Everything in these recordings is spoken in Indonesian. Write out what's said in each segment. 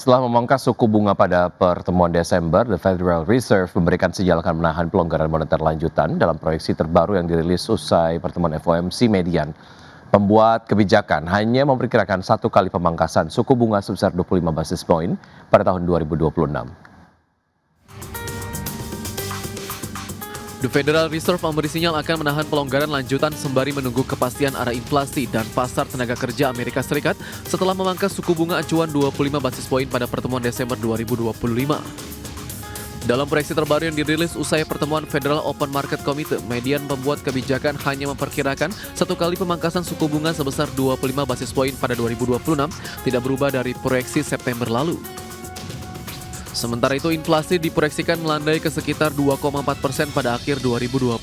Setelah memangkas suku bunga pada pertemuan Desember, The Federal Reserve memberikan sinyal akan menahan pelonggaran moneter lanjutan dalam proyeksi terbaru yang dirilis usai pertemuan FOMC median. Pembuat kebijakan hanya memperkirakan satu kali pemangkasan suku bunga sebesar 25 basis poin pada tahun 2026. The Federal Reserve memberi sinyal akan menahan pelonggaran lanjutan sembari menunggu kepastian arah inflasi dan pasar tenaga kerja Amerika Serikat setelah memangkas suku bunga acuan 25 basis poin pada pertemuan Desember 2025. Dalam proyeksi terbaru yang dirilis usai pertemuan Federal Open Market Committee, median pembuat kebijakan hanya memperkirakan satu kali pemangkasan suku bunga sebesar 25 basis poin pada 2026, tidak berubah dari proyeksi September lalu. Sementara itu, inflasi diproyeksikan melandai ke sekitar 2,4% pada akhir 2026,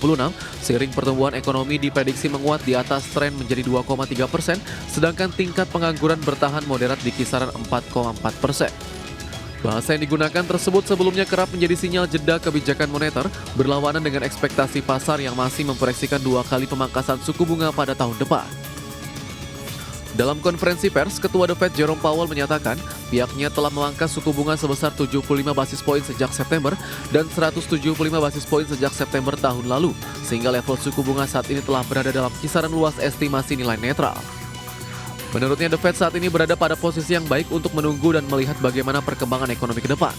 seiring pertumbuhan ekonomi diprediksi menguat di atas tren menjadi 2,3%, sedangkan tingkat pengangguran bertahan moderat di kisaran 4,4%. Bahasa yang digunakan tersebut sebelumnya kerap menjadi sinyal jeda kebijakan moneter, berlawanan dengan ekspektasi pasar yang masih memproyeksikan 2 kali pemangkasan suku bunga pada tahun depan. Dalam konferensi pers, Ketua The Fed Jerome Powell menyatakan pihaknya telah memangkas suku bunga sebesar 75 basis poin sejak September dan 175 basis poin sejak September tahun lalu, sehingga level suku bunga saat ini telah berada dalam kisaran luas estimasi nilai netral. Menurutnya, The Fed saat ini berada pada posisi yang baik untuk menunggu dan melihat bagaimana perkembangan ekonomi ke depan.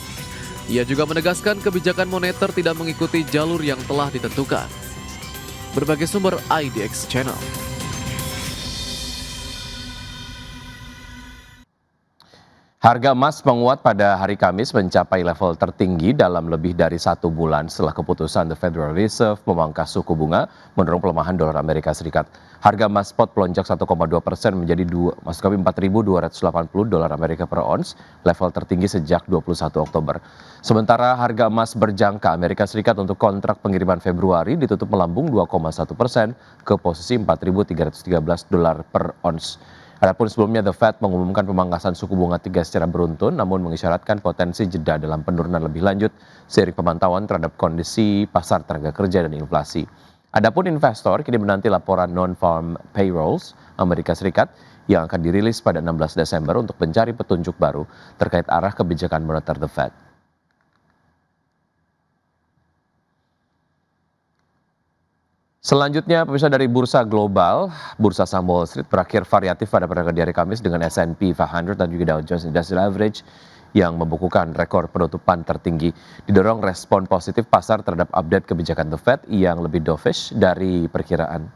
Ia juga menegaskan kebijakan moneter tidak mengikuti jalur yang telah ditentukan. Berbagai sumber IDX Channel. Harga emas menguat pada hari Kamis mencapai level tertinggi dalam lebih dari 1 bulan setelah keputusan The Federal Reserve memangkas suku bunga mendorong pelemahan dolar Amerika Serikat. Harga emas spot pelonjak 1,2% menjadi $4.280 Amerika per ons, level tertinggi sejak 21 Oktober. Sementara harga emas berjangka Amerika Serikat untuk kontrak pengiriman Februari ditutup melambung 2,1% ke posisi $4.313 per ons. Adapun sebelumnya The Fed mengumumkan pemangkasan suku bunga 3 secara beruntun namun mengisyaratkan potensi jeda dalam penurunan lebih lanjut seiring pemantauan terhadap kondisi pasar tenaga kerja dan inflasi. Adapun investor kini menanti laporan non-farm payrolls Amerika Serikat yang akan dirilis pada 16 Desember untuk mencari petunjuk baru terkait arah kebijakan moneter The Fed. Selanjutnya, pemirsa dari bursa global, bursa saham Wall Street berakhir variatif pada perdagangan di hari Kamis dengan S&P 500 dan juga Dow Jones Industrial Average yang membukukan rekor penutupan tertinggi. Didorong respon positif pasar terhadap update kebijakan The Fed yang lebih dovish dari perkiraan.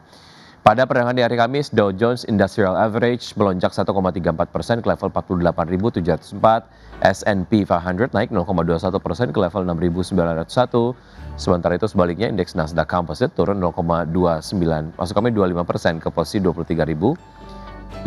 Pada perdagangan di hari Kamis, Dow Jones Industrial Average melonjak 1,34% ke level 48.704, S&P 500 naik 0,21% ke level 6.901, sementara itu sebaliknya indeks Nasdaq Composite turun 0,25% ke posisi 23.593.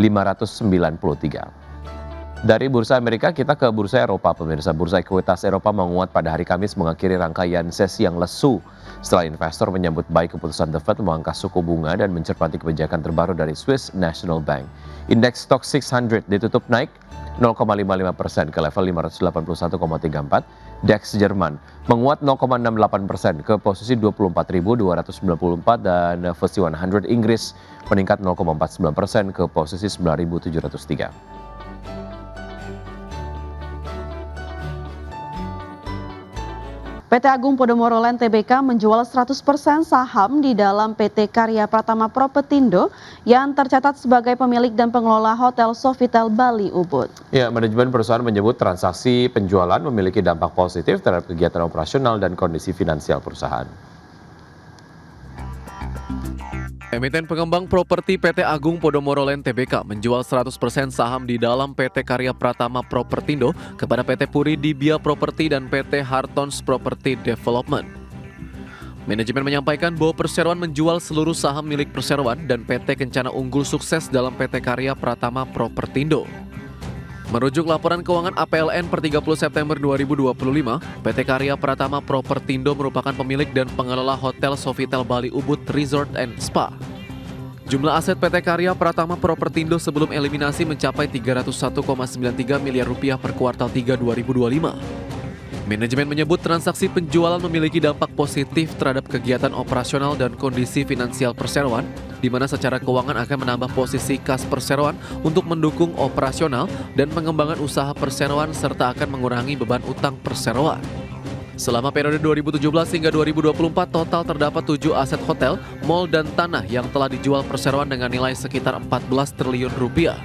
Dari bursa Amerika kita ke bursa Eropa, pemirsa. Bursa ekuitas Eropa menguat pada hari Kamis mengakhiri rangkaian sesi yang lesu setelah investor menyambut baik keputusan The Fed memangkas suku bunga dan mencermati kebijakan terbaru dari Swiss National Bank. Indeks Stoxx 600 ditutup naik 0,55% ke level 581,34. DAX Jerman menguat 0,68% ke posisi 24.294 dan FTSE 100 Inggris meningkat 0,49% ke posisi 9.703. PT Agung Podomoro Land Tbk menjual 100% saham di dalam PT Karya Pratama Propertindo yang tercatat sebagai pemilik dan pengelola Hotel Sofitel Bali Ubud. Ya, manajemen perusahaan menyebut transaksi penjualan memiliki dampak positif terhadap kegiatan operasional dan kondisi finansial perusahaan. Emiten pengembang properti PT Agung Podomoro Land Tbk menjual 100% saham di dalam PT Karya Pratama Propertindo kepada PT Puri Dibia Property dan PT Hartons Property Development. Manajemen menyampaikan bahwa Perseroan menjual seluruh saham milik Perseroan dan PT Kencana Unggul sukses dalam PT Karya Pratama Propertindo. Merujuk laporan keuangan APLN per 30 September 2025, PT Karya Pratama Propertindo merupakan pemilik dan pengelola Hotel Sofitel Bali Ubud Resort and Spa. Jumlah aset PT Karya Pratama Propertindo sebelum eliminasi mencapai 301,93 miliar rupiah per kuartal 3 2025. Manajemen menyebut transaksi penjualan memiliki dampak positif terhadap kegiatan operasional dan kondisi finansial perseroan, di mana secara keuangan akan menambah posisi kas perseroan untuk mendukung operasional dan pengembangan usaha perseroan serta akan mengurangi beban utang perseroan. Selama periode 2017 hingga 2024 total terdapat 7 aset hotel, mal dan tanah yang telah dijual perseroan dengan nilai sekitar 14 triliun rupiah.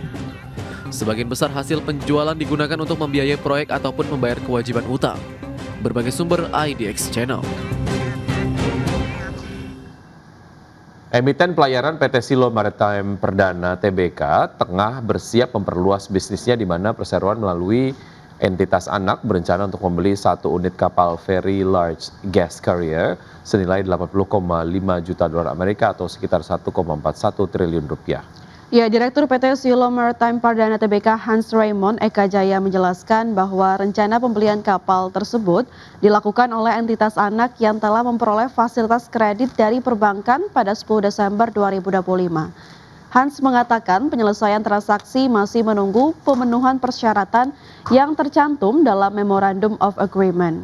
Sebagian besar hasil penjualan digunakan untuk membiayai proyek ataupun membayar kewajiban utang. Berbagai sumber IDX Channel. Emiten pelayaran PT Silo Maritime Perdana Tbk tengah bersiap memperluas bisnisnya di mana perseroan melalui entitas anak berencana untuk membeli 1 unit kapal Very Large Gas Carrier senilai 80,5 juta dolar Amerika atau sekitar 1,41 triliun rupiah. Ya, Direktur PT Silo Maritime Perdana Tbk Hans Raymond Eka Jaya menjelaskan bahwa rencana pembelian kapal tersebut dilakukan oleh entitas anak yang telah memperoleh fasilitas kredit dari perbankan pada 10 Desember 2025. Hans mengatakan penyelesaian transaksi masih menunggu pemenuhan persyaratan yang tercantum dalam Memorandum of Agreement.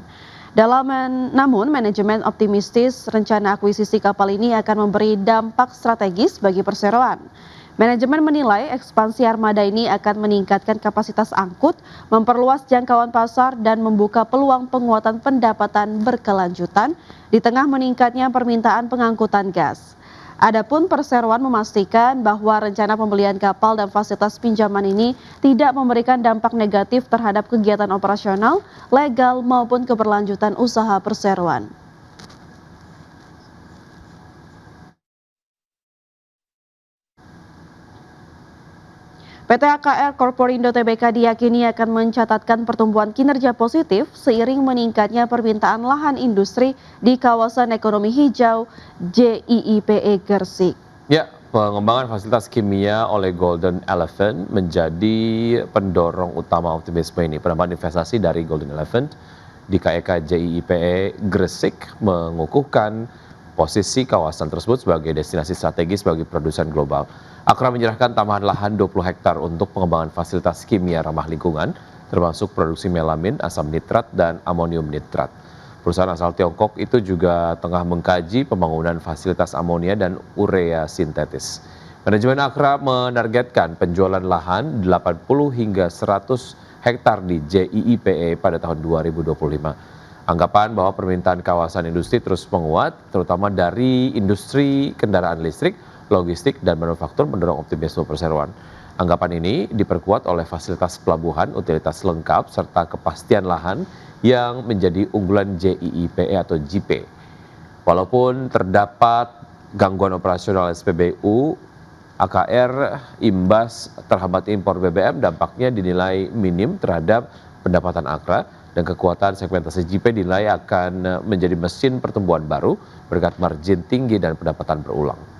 Namun manajemen optimistis rencana akuisisi kapal ini akan memberi dampak strategis bagi perseroan. Manajemen menilai ekspansi armada ini akan meningkatkan kapasitas angkut, memperluas jangkauan pasar, dan membuka peluang penguatan pendapatan berkelanjutan di tengah meningkatnya permintaan pengangkutan gas. Adapun perseroan memastikan bahwa rencana pembelian kapal dan fasilitas pinjaman ini tidak memberikan dampak negatif terhadap kegiatan operasional, legal maupun keberlanjutan usaha perseroan. PT AKR Corporindo Tbk diyakini akan mencatatkan pertumbuhan kinerja positif seiring meningkatnya permintaan lahan industri di kawasan ekonomi hijau JIIPE Gresik. Ya, pengembangan fasilitas kimia oleh Golden Elephant menjadi pendorong utama optimisme ini. Penambahan investasi dari Golden Elephant di KEK JIIPE Gresik mengukuhkan posisi kawasan tersebut sebagai destinasi strategis bagi produsen global. Akra menyerahkan tambahan lahan 20 hektar untuk pengembangan fasilitas kimia ramah lingkungan, termasuk produksi melamin, asam nitrat, dan amonium nitrat. Perusahaan asal Tiongkok itu juga tengah mengkaji pembangunan fasilitas amonia dan urea sintetis. Manajemen Akra menargetkan penjualan lahan 80 hingga 100 hektar di JIIPE pada tahun 2025. Anggapan bahwa permintaan kawasan industri terus menguat, terutama dari industri kendaraan listrik, logistik, dan manufaktur mendorong optimisme perseroan. Anggapan ini diperkuat oleh fasilitas pelabuhan, utilitas lengkap, serta kepastian lahan yang menjadi unggulan JIIPE atau JIPE. Walaupun terdapat gangguan operasional SPBU, AKR imbas terhambat impor BBM dampaknya dinilai minim terhadap pendapatan Akra, dan kekuatan segmentasi JIPE dinilai akan menjadi mesin pertumbuhan baru berkat margin tinggi dan pendapatan berulang.